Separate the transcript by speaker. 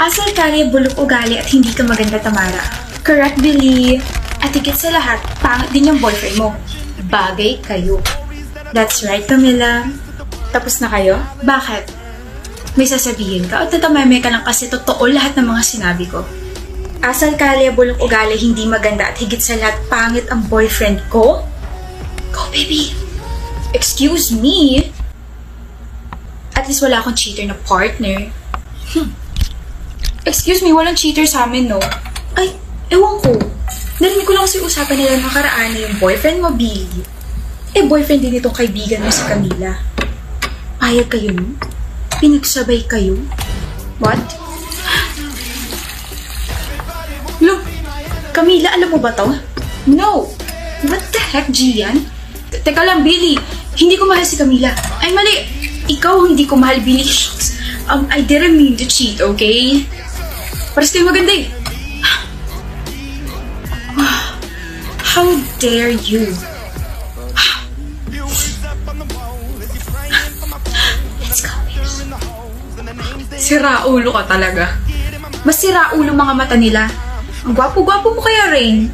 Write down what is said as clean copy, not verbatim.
Speaker 1: Asal kaya bulok ugali at hindi ka maganda, Tamara. Correct, Billy. At higit sa lahat, pangit din yung boyfriend mo. Bagay kayo. That's right, Camila. Tapos na kayo? Bakit? May sasabihin ka o tatameme ka lang kasi totoo lahat ng mga sinabi ko? Asal kaya bulok ugali, hindi maganda at higit sa lahat, pangit ang boyfriend ko? Go, baby! Excuse me? At least wala akong cheater na partner. Excuse me, walang cheater sa amin, no? Ay, ewan ko. Narinig ko lang kasi usapan nila nakaraan na yung boyfriend mo, Billy. Boyfriend din itong kaibigan mo si Camila. Payag kayo, no? Pinagsabay kayo? What? Look, Camila, alam mo ba to? No! What the heck, Gian? Teka lang, Billy. Hindi ko mahal si Camila. Ay, mali! Ikaw hindi ko mahal, Billy. I didn't mean to cheat, okay? Paras kayo maganda eh. How dare you? Let's go, baby. Siraulo ka talaga. Mas siraulo mga mata nila. Ang gwapo-gwapo mo kaya, Rain.